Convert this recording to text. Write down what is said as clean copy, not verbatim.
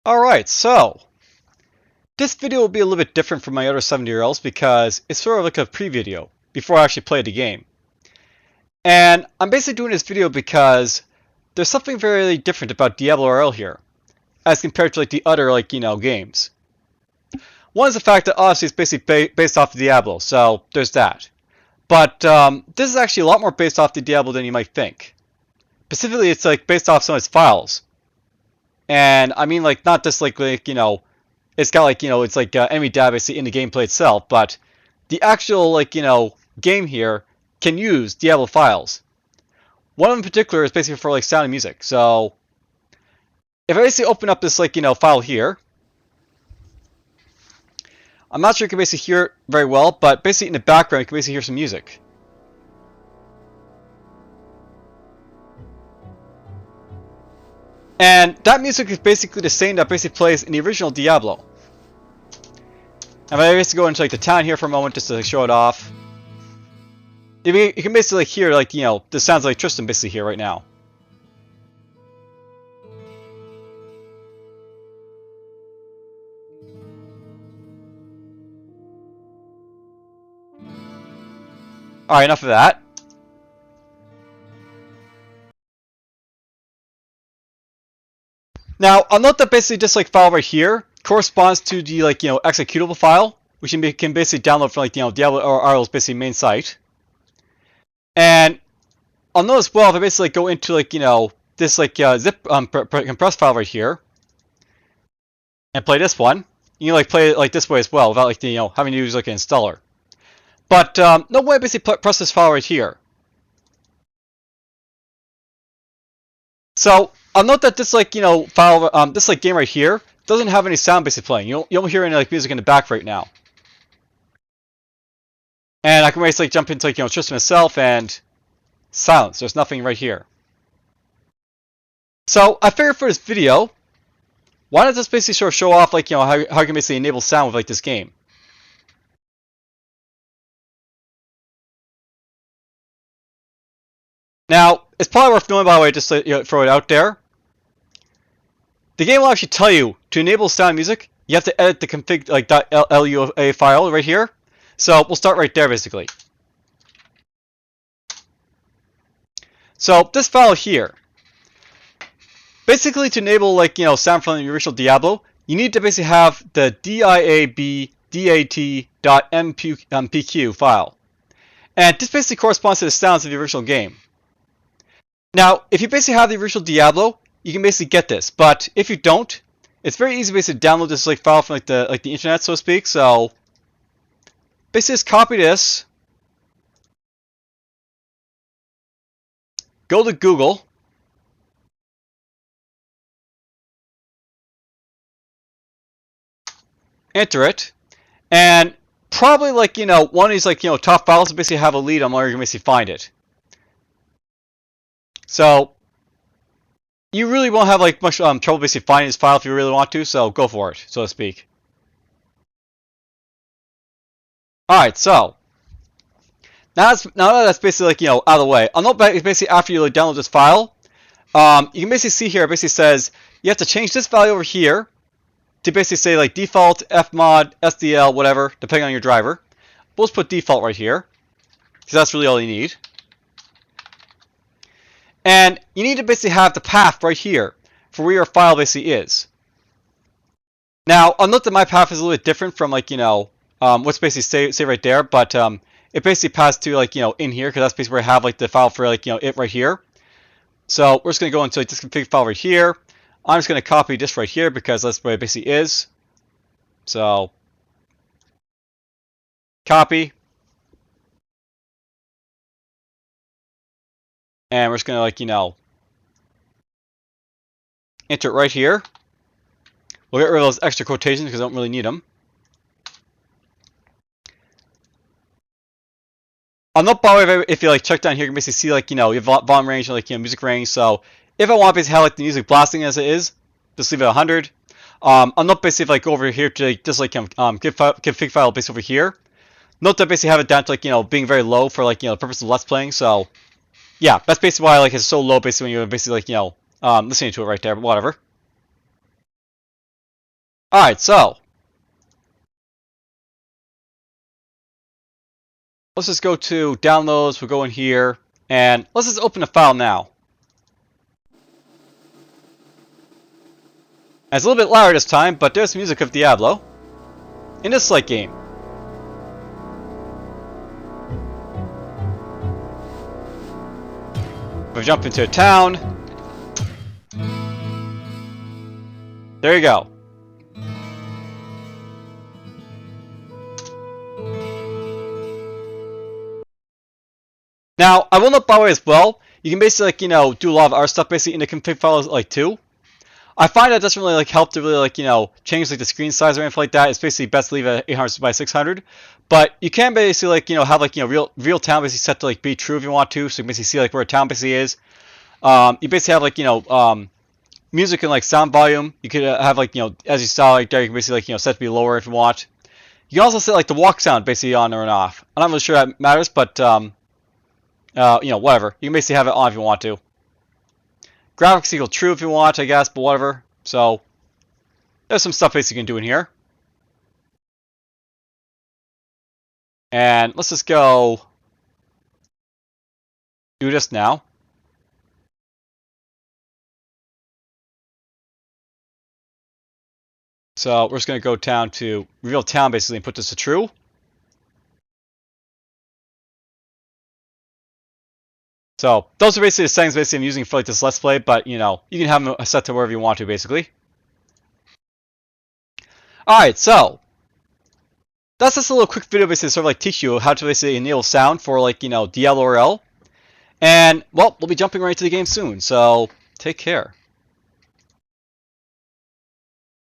Alright, so this video will be a little bit different from my other 70RLs because it's sort of like a pre-video before I actually play the game. And I'm basically doing this video because there's something very different about DiabloRL here as compared to like the other games. One is the fact that obviously it's basically based off of Diablo, so there's that. But this is actually a lot more based off the Diablo than you might think. Specifically, it's like based off some of its files. And I mean like not just it's got it's like enemy database in the gameplay itself, but the actual game here can use Diablo files. One of them in particular is basically for like sound and music. So if I basically open up this file here, I'm not sure you can basically hear it very well, but basically in the background you can basically hear some music. And that music is basically the same that basically plays in the original Diablo. And if I basically go into like the town here for a moment just to show it off, you can basically hear this sounds like Tristan basically here right now. Alright, enough of that. Now, I'll note that basically this file right here corresponds to the executable file, which you can basically download from DiabloRL's basically main site. And I'll note as well if I basically go into this zip compressed file right here and play this one, you can play it this way as well without having to use an installer. But no way I basically press this file right here. So I'll note that this file this game right here doesn't have any sound basically playing. You don't hear any music in the back right now. And I can basically jump into Tristan itself and silence. There's nothing right here. So I figured for this video, why not just basically sort of show off how you can basically enable sound with this game. Now, it's probably worth knowing, by the way, just to throw it out there. The game will actually tell you to enable sound music, you have to edit the config .lua file right here. So we'll start right there basically. So this file here, basically to enable sound from the original Diablo, you need to basically have the DIABDAT.MPQ file. And this basically corresponds to the sounds of the original game. Now, if you basically have the original Diablo, you can basically get this. But if you don't, it's very easy to basically download this file from the internet, so to speak. So basically just copy this, go to Google, enter it, and probably one of these top files will basically have a lead on where you can basically find it. So you really won't have much trouble basically finding this file if you really want to, so go for it, so to speak. Alright, so now that that's basically out of the way, I'll note basically after you download this file, you can basically see here it basically says you have to change this value over here to basically say default, fmod, SDL, whatever, depending on your driver. We'll just put default right here, because that's really all you need. And you need to basically have the path right here for where your file basically is. Now, I'll note that my path is a little bit different from what's basically say right there, but it basically passed to in here because that's basically where I have the file for it right here. So we're just gonna go into this config file right here. I'm just gonna copy this right here because that's where it basically is. So copy. And we're just gonna enter it right here. We'll get rid of those extra quotations because I don't really need them. I'll note, by the way, if you check down here, you can basically see your volume range and music range. So if I want to basically have the music blasting as it is, just leave it 100. I'll note basically if I go over here to just config file basically over here. Note that I basically have it down to being very low for the purpose of Let's Playing. So yeah, that's basically why it's so low basically when you're basically listening to it right there, but whatever. Alright, so let's just go to downloads, we'll go in here, and let's just open a file now. And it's a little bit louder this time, but there's music of Diablo in this like game. We jump into a town. There you go. Now, I will note by the way as well, you can basically like, do a lot of our stuff basically in the config files like too. I find that doesn't really like help to really like, change like the screen size or anything like that. It's basically best to leave it at 800 by 600. But you can basically like, have like, real town basically set to like be true if you want to. So you can basically see like where a town basically is. You basically have like, music and like sound volume. You could have like, as you saw like there, you can basically like, set to be lower if you want. You can also set like the walk sound basically on or off. I'm not really sure that matters, but whatever. You can basically have it on if you want to. Graphics equal true if you want, I guess, but whatever. So there's some stuff basically you can do in here. And let's just go do this now. So we're just going to go down to reveal town basically and put this to true. So those are basically the settings basically I'm using for like this Let's Play, but you can have them set to wherever you want to basically. Alright, so that's just a little quick video basically to sort of like teach you how to basically enable sound for like, DiabloRL. And well, we'll be jumping right into the game soon, so take care.